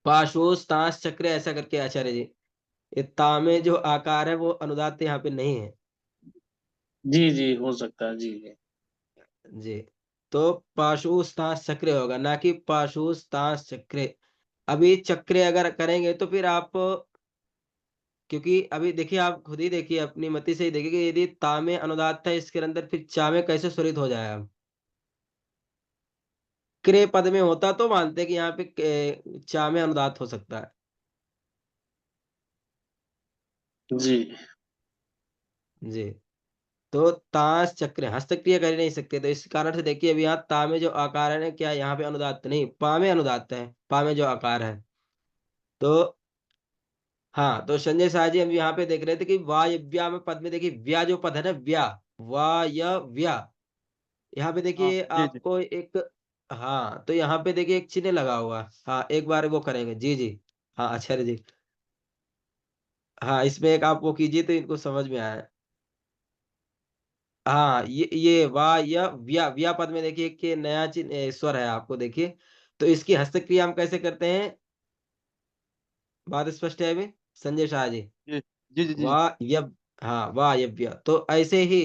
पाशोस ताश चक्र ऐसा करके आचार्य जी, ये ता में जो आकार है वो अनुदात्त यहाँ पे नहीं है। जी जी हो सकता है जी जी। जी। तो पाशुस ताश चक्र होगा, ना कि पाशुस ताश चक्र। अभी चक्र अगर करेंगे तो फिर आप, क्योंकि अभी देखिए आप खुद ही देखिए अपनी मति से ही देखिए कि यदि ता में अनुदात्त है इसके अंदर, फिर चा में कैसे स्वरित हो जाएगा। क्रे पद में होता तो मानते कि यहाँ पे चा में अनुदात्त हो सकता है। जी जी। तो ताश चक्र हस्तक्रिया कर ही नहीं सकते, तो इस कारण से देखिए अभी यहाँ ता में जो आकार है ना, क्या यहाँ पे अनुदात्त नहीं, पा में अनुदात्त है, पा में जो आकार है। तो हाँ, तो संजय शाह जी हम यहाँ पे देख रहे थे कि वायव्या में पद में देखिए व्या जो पद है ना, व्या वायव्या, यहाँ पे हाँ देखिए जी जी। आपको एक, हाँ तो यहाँ पे देखिए एक चिन्ह लगा हुआ है। हाँ एक बार वो करेंगे, जी जी। हाँ आचार्य जी, हाँ इसमें एक आप वो कीजिए तो इनको समझ में आया। हाँ ये व्या पद में देखिए कि नया चिन्ह स्वर है आपको देखिए, तो इसकी हस्तक्रिया हम कैसे करते हैं, बात स्पष्ट है अभी संजय शाह जी? जी जी जी जी। वायव्य, हाँ वायव्य। तो ऐसे ही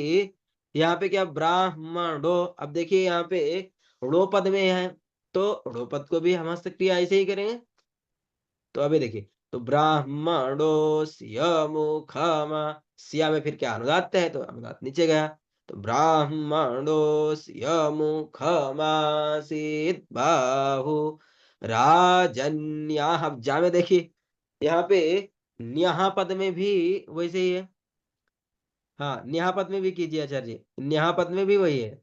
यहाँ पे क्या ब्राह्मणो, अब देखिए यहाँ पे णो पद में है, तो णो पद को भी हम हस्तक्रिया ऐसे ही करेंगे। तो अभी देखिए तो ब्राह्मणोऽस्य मुखमा, सिया में फिर क्या अनुदात्त है, तो अनुदात नीचे गया। तो ब्राह्मणोऽस्य मुखमासीत् बाहु राजन्याः। अब जा में देखिए, यहाँ पे न्याह पद में भी वैसे ही है। हाँ, न्याह पद में भी कीजिए आचार्य जी, न्याह पद में भी वही है,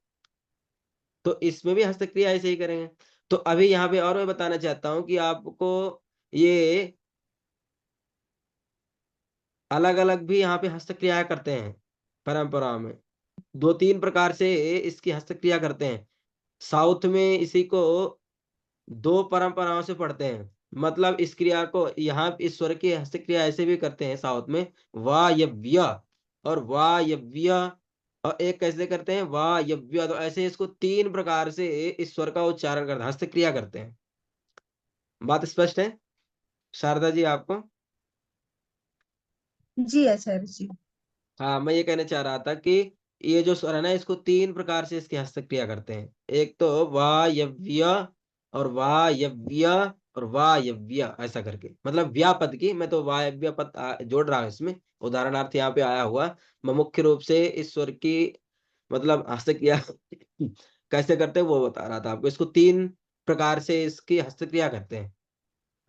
तो इसमें भी हस्तक्रिया ऐसे ही करेंगे। तो अभी यहाँ पे और मैं बताना चाहता हूँ कि आपको ये अलग अलग भी यहाँ पे हस्तक्रिया करते हैं परंपरा में। 2-3 प्रकार से इसकी हस्तक्रिया करते हैं। साउथ में इसी को 2 परंपराओं से पढ़ते हैं। मतलब इस क्रिया को यहाँ इस स्वर की हस्तक्रिया ऐसे भी करते हैं साउथ में, वायव्य और वायव्य, और एक कैसे करते हैं, वायव्य। तो ऐसे इसको 3 प्रकार से इस स्वर का उच्चारण करते हैं, हस्तक्रिया करते हैं। बात स्पष्ट है शारदा जी आपको? जी आचार्य जी। हाँ, मैं ये कहना चाह रहा था कि ये जो स्वर है ना, इसको 3 प्रकार से इसकी हस्तक्रिया करते हैं। एक तो वायव्य और वायव्य और वायव्य, ऐसा करके, मतलब व्यापद की, मैं तो वायव्य पद जोड़ रहा हूँ इसमें, उदाहरणार्थ यहाँ पे आया हुआ। मैं मुख्य रूप से इस स्वर की मतलब हस्तक्रिया कैसे करते हैं वो बता रहा था आपको। इसको 3 प्रकार से इसकी हस्तक्रिया करते हैं।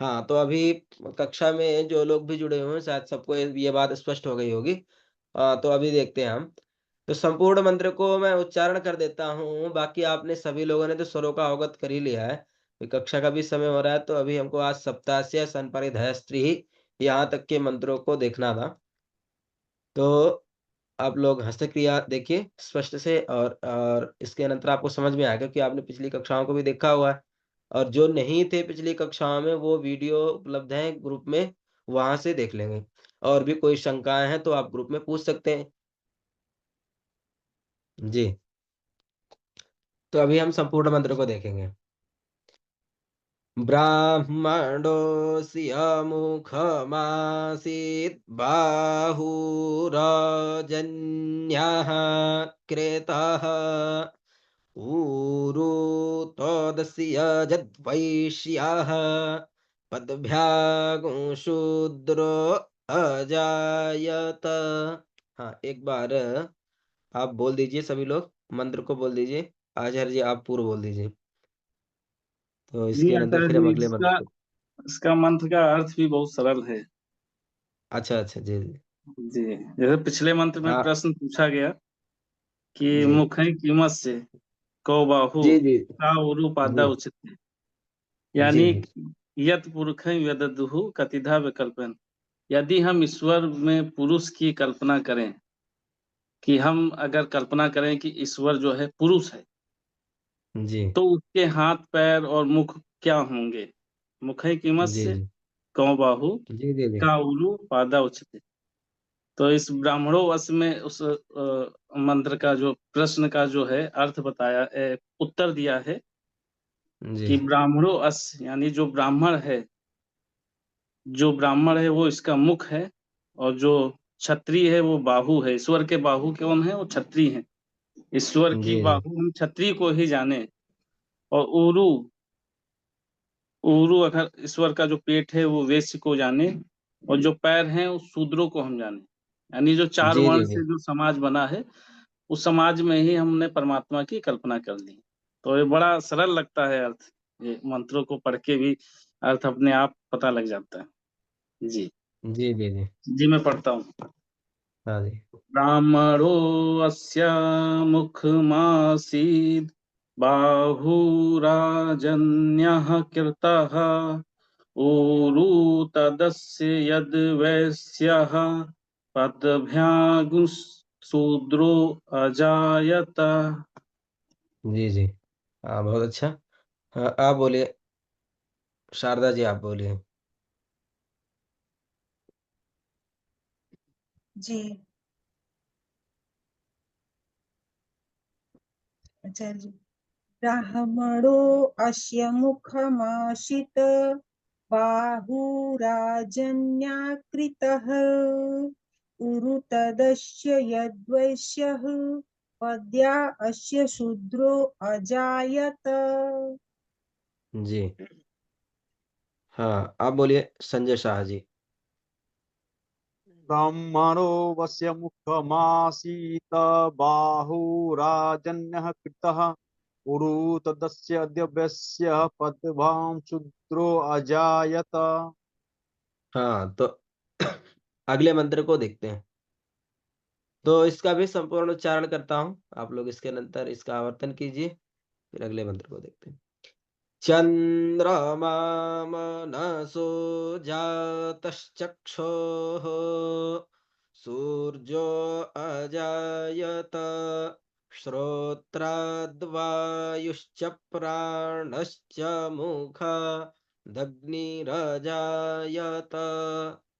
हाँ, तो अभी कक्षा में जो लोग भी जुड़े हुए हैं, शायद सबको ये बात स्पष्ट हो गई होगी। तो अभी देखते हैं हम। तो संपूर्ण मंत्र को मैं उच्चारण कर देता हूँ, बाकी आपने सभी लोगों ने तो स्वरों का अवगत कर ही लिया है। अभी कक्षा का भी समय हो रहा है, तो अभी हमको आज सप्तास्य संपरिधयस्त्री यहाँ तक के मंत्रों को देखना था। तो आप लोग हस्तक्रिया देखिए स्पष्ट से, और इसके अनंतर आपको समझ में आएगा कि आपने पिछली कक्षाओं को भी देखा हुआ है। और जो नहीं थे पिछली कक्षाओं में, वो वीडियो उपलब्ध है ग्रुप में, वहां से देख लेंगे। और भी कोई शंकाएं हैं तो आप ग्रुप में पूछ सकते हैं जी। तो अभी हम संपूर्ण मंत्र को देखेंगे। ब्राह्मणोऽस्य मुखमासीत् बाहुरजन्यः कृतः ऊरू तोदस्य यद्वैश्यः पदभ्यागुं शूद्रो अजायत। हाँ, एक बार आप बोल दीजिए, सभी लोग मंत्र को बोल दीजिए। आचार्य जी आप पूर्व बोल दीजिए, तो जी इसके अनंतर आचार्य फिर हम जी, अगले मंत्र इसका को। इसका मंत्र का अर्थ भी बहुत सरल है। अच्छा अच्छा, जी जी। जी, जैसे पिछले मंत्र में हाँ प्रश्न पूछा गया कि जी मुखै कीमत से कौ बाहु जी जी का उरु पादा जी उचित, जी यानी जी यत पुरुष यददुहु कतिधा विकल्पन। यदि हम ईश्वर में पुरुष की कल्पना करें, कि हम अगर कल्पना करें कि ईश्वर जो है पुरुष है, जी तो उसके हाथ पैर और मुख क्या होंगे? मुखै कीमत जी से जी कौ बाहु जी जी जी का उरु पादा उचित। तो इस ब्राह्मणों वश में उस मंत्र का जो प्रश्न का जो है अर्थ बताया, उत्तर दिया है जी कि ब्राह्मणों अस, यानी जो ब्राह्मण है वो इसका मुख है, और जो क्षत्रिय है वो बाहु है। ईश्वर के बाहु कौन है? वो क्षत्रिय है। ईश्वर की जी जी बाहु हम क्षत्रिय को ही जाने। और उरु, उरु अगर ईश्वर का जो पेट है वो वैश्य को जाने, और जो पैर हैं उस शूद्रों को हम जाने। यानी जो 4 जी वर्ण जी से जो समाज बना है, उस समाज में ही हमने परमात्मा की कल्पना कर ली। तो ये बड़ा सरल लगता है अर्थ, ये मंत्रों को पढ़ के भी अर्थ अपने आप पता लग जाता है। जी जी जी जी। जी, मैं पढ़ता हूँ। हाँ जी ब्राह्मणो अस्य मुखमासीद् बाहुराजन्यः कृतः ऊरू तदस्य यद्वैश्यः पदभ्यागुशूद्रो अजायत। जी जी। हाँ, बहुत अच्छा। हाँ, आप बोलिए शारदा जी, आप बोलिए। जी आचार्य जी। ब्राह्मणो अस्य मुखमाशित बाहुराजन्याकृतः उरु तदस्य यद्वैश्यः पद्या अस्य शूद्रो अजायत। जी हाँ, आप बोलिए संजय शाह जी। ब्रह्मणो वस्य मुखमासीत बाहुराजन्यः कृतः उरु तदस्य दिव्यस्य पद्भां शूद्रो अजायत। हाँ, तो अगले मंत्र को देखते हैं। तो इसका भी संपूर्ण उच्चारण करता हूँ, आप लोग इसके अंतर इसका आवर्तन कीजिए, फिर अगले मंत्र को देखते हैं। चंद्रमा मनसो जातश्चक्षुः सूर्यो अजायत श्रोत्राद्वायुश्च प्राणश्च मुखादग्निरजायत।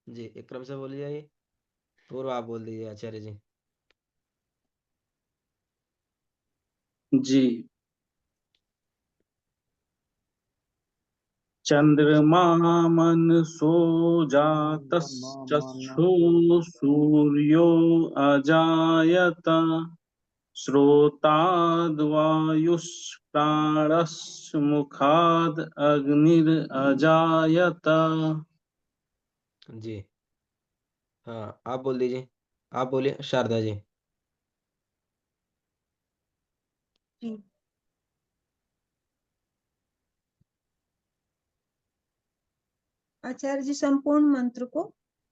जी, एक क्रम से बोलिए। ये पूर्व आप बोल दीजिए आचार्य जी। जी। चंद्रमा मनसो जातश्चक्षु सूर्यो अजायत श्रोताद्वायुष्प्राणस्मुखाद् अग्निरजायत। जी, हाँ, आप बोल दीजिए। आप बोलिए शारदा जी। जी। आचार्य जी संपूर्ण मंत्र को।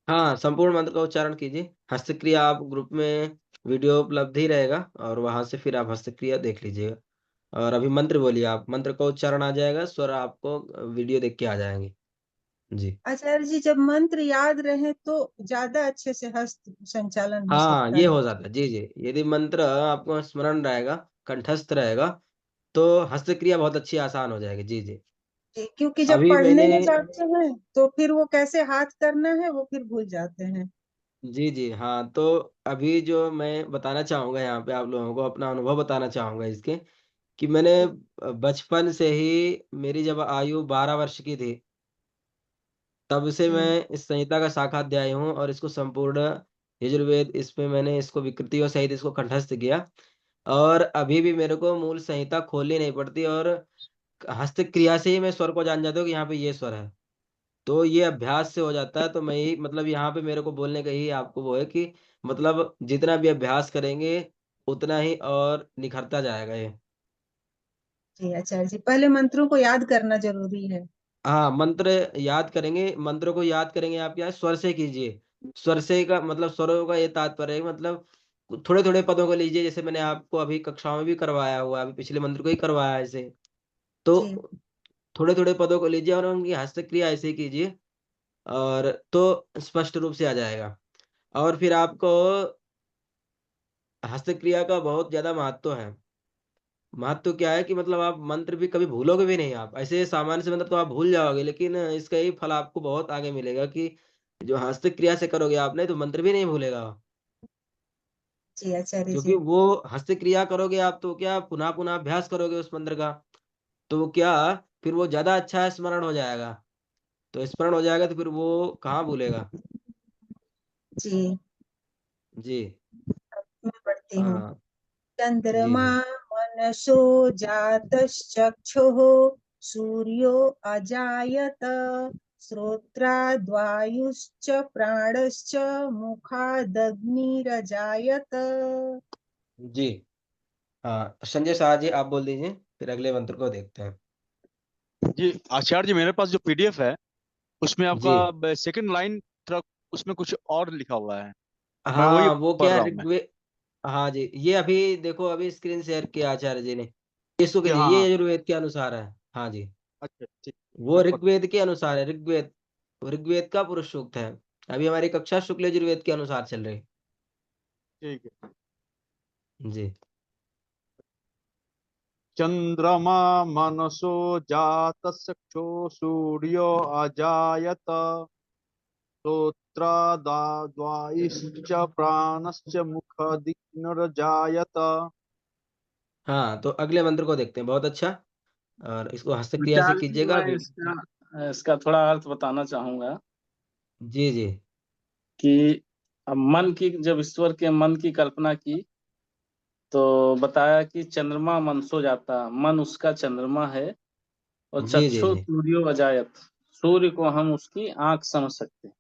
हाँ, संपूर्ण मंत्र का उच्चारण कीजिए। हस्तक्रिया आप ग्रुप में वीडियो उपलब्ध ही रहेगा और वहां से फिर आप हस्तक्रिया देख लीजिएगा। और अभी मंत्र बोलिए आप, मंत्र का उच्चारण आ जाएगा, स्वर आपको वीडियो देख के आ जाएंगे। जी, आचार्य जी जब मंत्र याद रहे तो ज्यादा अच्छे से हस्त संचालन हो हाँ, सकता ये है। हो जाता है। जी जी, यदि मंत्र आपको स्मरण रहेगा, कंठस्थ रहेगा, तो हस्तक्रिया बहुत अच्छी आसान हो जाएगी। जी जी। जी, क्योंकि जब अभी पढ़ने मैंने में जाते हैं तो फिर वो कैसे हाथ करना है वो फिर भूल जाते हैं। जी जी, हाँ, तो अभी जो मैं बताना चाहूंगा यहाँ पे आप लोगों को अपना अनुभव बताना चाहूंगा इसके, कि मैंने जी बचपन से ही, मेरी जब आयु 12 वर्ष की थी, तब से जी मैं इस संहिता का शाखाध्यायी हूँ और इसको संपूर्ण यजुर्वेद, इसमें मैंने इसको विकृतियों सहित इसको कंठस्थ किया। और अभी भी मेरे को मूल संहिता खोलनी नहीं पड़ती और हस्त क्रिया से ही मैं स्वर को जान जाता हूँ कि यहाँ पे ये स्वर है। तो ये अभ्यास से हो जाता है। तो मैं यही मतलब यहाँ पे मेरे को बोलने का यही आपको वो है कि मतलब जितना भी अभ्यास करेंगे उतना ही और निखरता जाएगा ये। जी आचार्य जी पहले मंत्रों को याद करना जरूरी है। हाँ, मंत्र याद करेंगे, मंत्रों को याद करेंगे आप क्या है, स्वर से कीजिए। स्वर से का मतलब स्वरों का ये तात्पर्य है, मतलब थोड़े थोड़े पदों को लीजिए, जैसे मैंने आपको अभी कक्षाओं में भी करवाया हुआ है, अभी पिछले मंत्र को ही करवाया है ऐसे। जी तो थोड़े थोड़े पदों को लीजिए और उनकी हस्त क्रिया ऐसे ही कीजिए, और तो स्पष्ट रूप से आ जाएगा। और फिर आपको हस्त क्रिया का बहुत ज्यादा महत्व है। महत्व क्या है कि मतलब आप मंत्र भी कभी भूलोगे भी नहीं। आप ऐसे सामान्य से मंत्र तो आप भूल जाओगे, लेकिन इसका ही फल आपको बहुत आगे मिलेगा कि जो हस्त क्रिया से करोगे आपने, तो मंत्र भी नहीं भूलेगा। जी आचार्य क्योंकि जी। वो हस्त क्रिया करोगे आप तो क्या पुनः पुनः अभ्यास करोगे उस मंत्र का, तो क्या फिर वो ज्यादा अच्छा स्मरण हो जाएगा। तो स्मरण हो जाएगा तो फिर वो कहाँ भूलेगा। जी जी, मैं पढ़ती हूँ। हाँ, जी चंद्रमा जी, मनसो जातश्चक्षुः सूर्यो अजायत श्रोत्राद्वायुश्च प्राणश्च मुखादग्निरजायत। जी, हाँ, संजय शाह जी आप बोल दीजिए, फिर अगले मंत्र को देखते हैं। जी आचार्य जी, मेरे पास जो पीडीएफ है उसमें जी, आपका सेकंड लाइन थोड़ा, उसमें कुछ और लिखा हुआ है। मैं वही हाँ, वो पढ़ क्या रहा है हूँ मैं। ऋग्वेद। हाँ जी, ये अभी देखो, अभी स्क्रीन शेयर किया आचार्य जी ने, इसको जी कीजिए, हाँ ये हाँ। यजुर्वेद के अनुसार है। हाँ जी, अच्छा ठीक। वो मैं पढ़। ऋग्वेद के अनुसार है। ऋग्वेद, ऋग्वेद का पुरुष सूक्त है। अभी हमारी कक्षा शुक्ल यजुर्वेद के अनुसार चल रही। ठीक है। जी, चंद्रमा मनसो जातश्चक्षु सूर्यो अजायत श्रोत्रादाद्वायुश्च प्राणश्च मुखदिक्नुरजायत। हाँ, तो अगले मंत्र को देखते हैं। बहुत अच्छा, और इसको हस्तक्रिया से आचार्य जी कीजिएगा मैं अभी। इसका इसका थोड़ा अर्थ बताना चाहूंगा जी जी, कि अब मन की, जब ईश्वर के मन की कल्पना की तो बताया कि चंद्रमा मन सो जाता, मन उसका चंद्रमा है, और जी जी, चक्षु जी, सूर्यो अजायत, सूर्य को हम उसकी आंख समझ सकते हैं।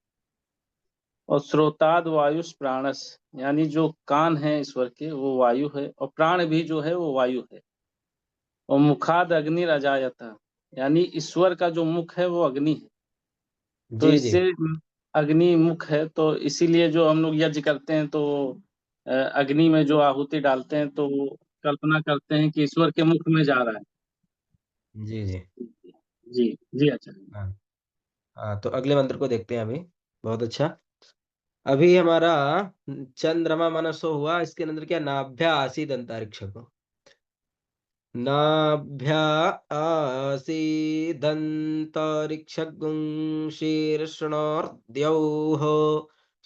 और श्रोताद वायुस प्राणस, यानी जो कान है ईश्वर के वो वायु है, और प्राण भी जो है वो वायु है। और मुखाद अग्नि रजायता, यानी ईश्वर का जो मुख है वो अग्नि है। तो जी जी इससे अग्नि मुख है, तो इसीलिए जो हम लोग यज्ञ करते हैं तो अग्नि में जो आहुति डालते हैं तो कल्पना करते हैं कि ईश्वर के मुख में जा रहा है। जी जी। जी जी आचार्य। हाँ हाँ, तो अगले मंत्र को देखते हैं अभी। बहुत अच्छा। अभी हमारा चंद्रमा मनसो हुआ, इसके अंदर क्या, नाभ्या आसीद अंतरिक्ष को। नाभ्या आसीदन्तरिक्षगुं शीर्ष्णोर्द्यौः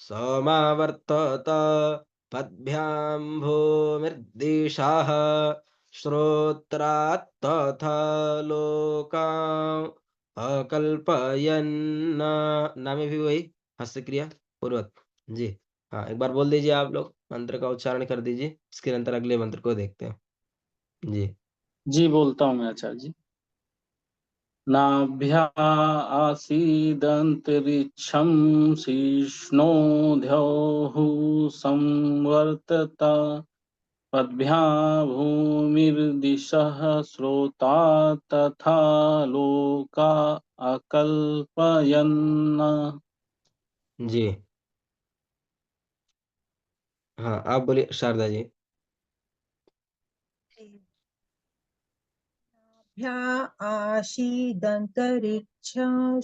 समावर्तत पद्भ्यां भूमिर्दिशाः श्रोत्रात् तथा लोकान् अकल्पयन्। ना में भी वही हस्त क्रिया पूर्वक। जी हाँ, एक बार बोल दीजिए आप लोग, मंत्र का उच्चारण कर दीजिए, इसके अंतर अगले मंत्र को देखते हैं। जी जी बोलता हूँ मैं आचार्य जी। नाभ्या आसीदन्तरिक्षं शीर्ष्णोऽध्योः संवर्तत पद्भ्या भूमिर्दिशः श्रोता तथा लोका अकल्पयन्। जी। हाँ, आप बोलिए शारदा जी। भ्या आशीदन्तरिक्ष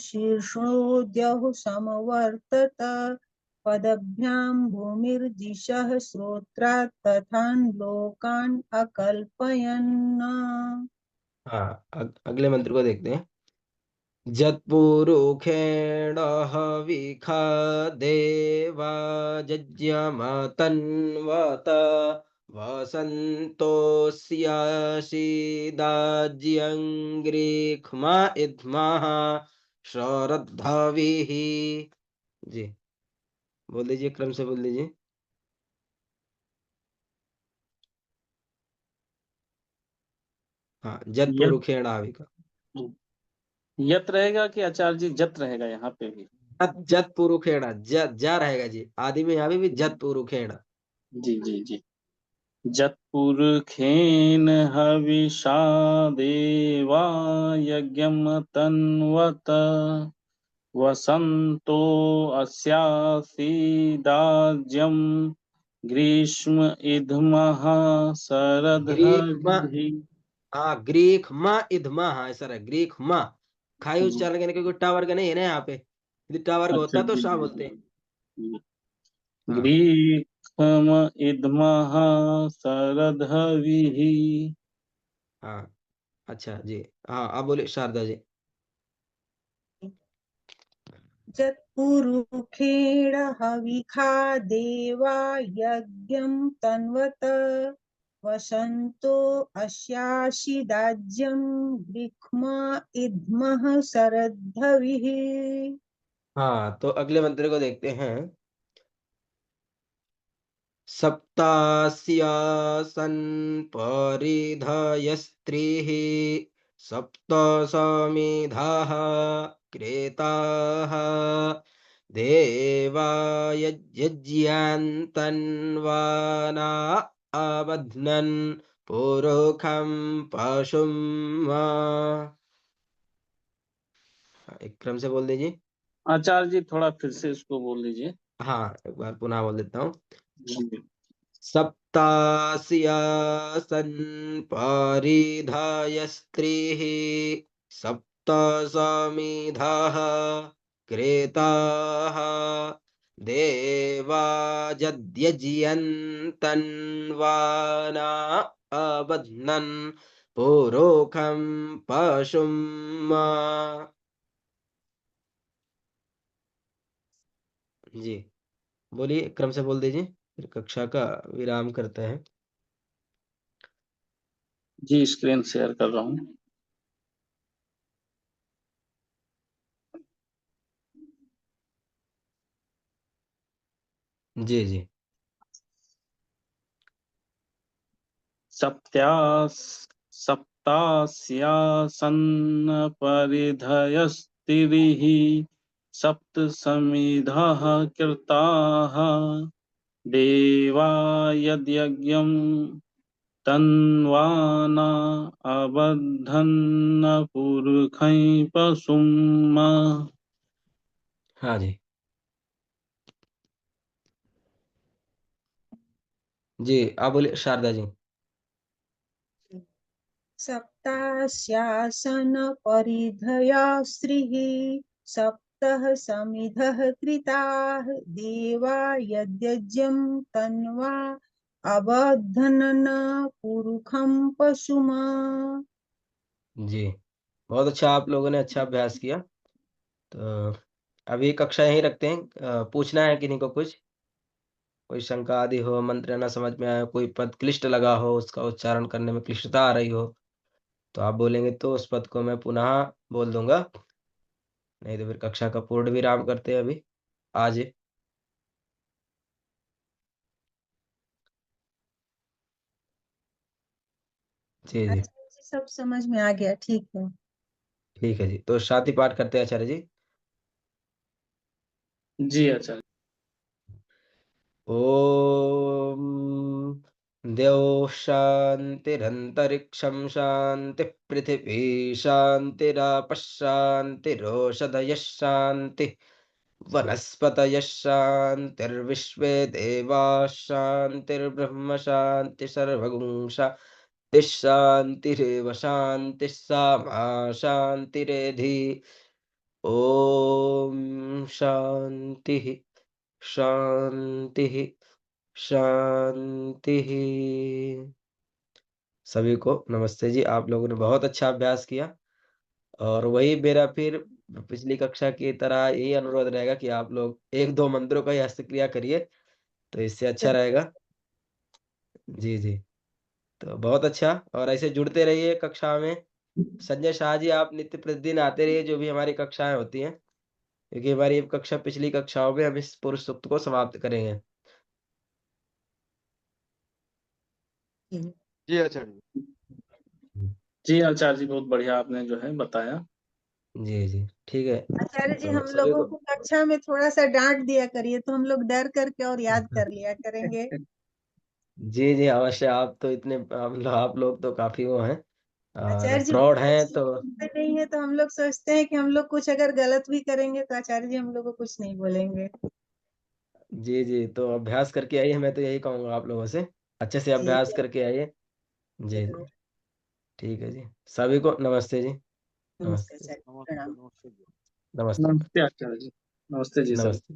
शीर्षोद्यः समवर्तत पदभ्यां भूमिर्दिशः श्रोत्रात् तथान् लोकान् अकल्पयन्। हाँ, अगले मंत्र को देखते हैं। जत्पुरुषेण हविखा देवा जज्ञमतन्वत वसन्तोऽस्याशीदाज्यङ्घ्रिख्मा इद्मः शरद्धविः। जी बोल दीजिए, क्रम से बोल दीजिए। हाँ, यत जत्पुरुषेण हविखा। यत रहेगा कि आचार्य जी जत रहेगा यहाँ पे भी? जत जत पुरुषेण, जा रहेगा जी, आदि में यहाँ भी जत पुरुषेण। जी जी जी। जत्पुरुखेन हविषा देवा यज्ञम तन्वत वसंतो अस्यासीदाज्यम ग्रीष्म इधमः ग्रीक म, शरदभिः। हाँ ग्रीक म इधमा, हाँ ऐसा रहा, ग्रीक म। खाई जी, उच्चारण करने क्योंकि टावर का नहीं है ना यहाँ पे, यदि टावर का अच्छा होता तो जी शाह जी बोलते हैं। जी। हाँ ग्रीष्म इधमः शरदभिः। हाँ, अच्छा जी। हाँ, आप बोले शारदा जी। जत्पुरुषेण हविखा देवा यज्ञं तन्वत वसन्तो अस्याशीदाज्यं ग्रीष्म इद्मः शरद्धविः। हाँ, तो अगले मंत्र को देखते हैं। सप्तास्यासन् परिधयस्त्रिः सप्त समिधाः क्रेताः देवा यज्ञान्तन्वाना अबध्नन् पुरुखं पशुम्। एक क्रम से बोल दीजिए। आचार्य जी थोड़ा फिर से इसको बोल लीजिए। हाँ, एक बार पुनः बोल देता हूँ। जी सप्तास्यासन् परिधयस्त्रिः सप्त समिधाः क्रेताः देवा यद्यज्यन्तन्वाना अबध्नन् पुरुखं पशुम्। जी बोलिए, क्रम से बोल दीजिए, फिर कक्षा का विराम करते हैं। जी स्क्रीन शेयर कर रहा हूँ। जी जी। सप्त्यास सप्तास्यासन्न परिधयस्त्रिः तिरिः सप्त समिधः कृताः देवा यद्यज्ञं तन्वाना अबद्धन्न पुरुखै पशुम्। हाँ जी जी, आप बोलिए शारदा जी। सप्तास्यासन परिधया स्त्रीः सप्तः समिधः कृताः देवा यद्यज्ञं तन्वा अबध्नन पुरुखं पशुमा। जी बहुत अच्छा, आप लोगों ने अच्छा अभ्यास किया। तो अभी कक्षा यहीं रखते हैं। पूछना है किन्हीं को कुछ, कोई शंका आदि हो, मंत्र न समझ में आया, कोई पद क्लिष्ट लगा हो, उसका उच्चारण करने में क्लिष्टता आ रही हो, तो आप बोलेंगे तो उस पद को मैं पुनः बोल दूंगा, नहीं तो फिर कक्षा का पूर्ण विराम करते हैं अभी आज। जी जी अच्छा जी, सब समझ में आ गया, ठीक है। ठीक है जी, तो शांति पाठ करते हैं आचार्य जी। जी आचार्य। ओम द्यौः शान्तिरन्तरिक्षं शान्तिः पृथिवी शान्तिरापः शान्तिरोषधयः शान्तिः वनस्पतयः शान्तिर्विश्वे देवाः शान्तिर्ब्रह्म शान्ति सर्वगुं शान्तिः शान्तिरेव शान्तिः सामा शान्तिरेधि। ॐ शान्तिः शान्तिः शांति। सभी को नमस्ते जी, आप लोगों ने बहुत अच्छा अभ्यास किया। और वही मेरा फिर पिछली कक्षा की तरह यही अनुरोध रहेगा कि आप लोग एक दो मंत्रों का ही हस्तक्रिया करिए, तो इससे अच्छा रहेगा। जी जी, तो बहुत अच्छा, और ऐसे जुड़ते रहिए कक्षा में। संजय शाह जी, आप नित्य प्रतिदिन आते रहिए जो भी हमारी कक्षाएं होती हैं, क्योंकि हमारी ये कक्षा पिछली कक्षाओं में हम इस पुरुष सूक्त को समाप्त करेंगे। जी आचार्य जी। जी आचार्य जी, बहुत बढ़िया आपने जो है बताया। जी जी ठीक है, आचार्य जी, तो हम सभी लोगों को को कक्षा में थोड़ा सा डांट दिया करिए, तो हम लोग डर करके और याद कर लिया करेंगे। जी जी अवश्य, आप तो इतने आप लोग तो काफी वो हैं और आचार्य जी, प्रौढ़ बहुत हैं, अच्छे तो बोलते नहीं है, तो हम लोग सोचते हैं कि हम लोग कुछ अगर गलत भी करेंगे तो आचार्य जी हम लोग को कुछ नहीं बोलेंगे। जी जी, तो अभ्यास करके आइए, मैं तो यही कहूँगा आप लोगों से, अच्छे से जी अभ्यास करके आइए। जी जरूर। ठीक है जी, सभी को नमस्ते जी। नमस्ते नमस्ते आचार्य, नमस्ते प्रणाम। नमस्ते जी। नमस्ते नमस्ते आचार्य जी। नमस्ते जी सभी। नमस्ते।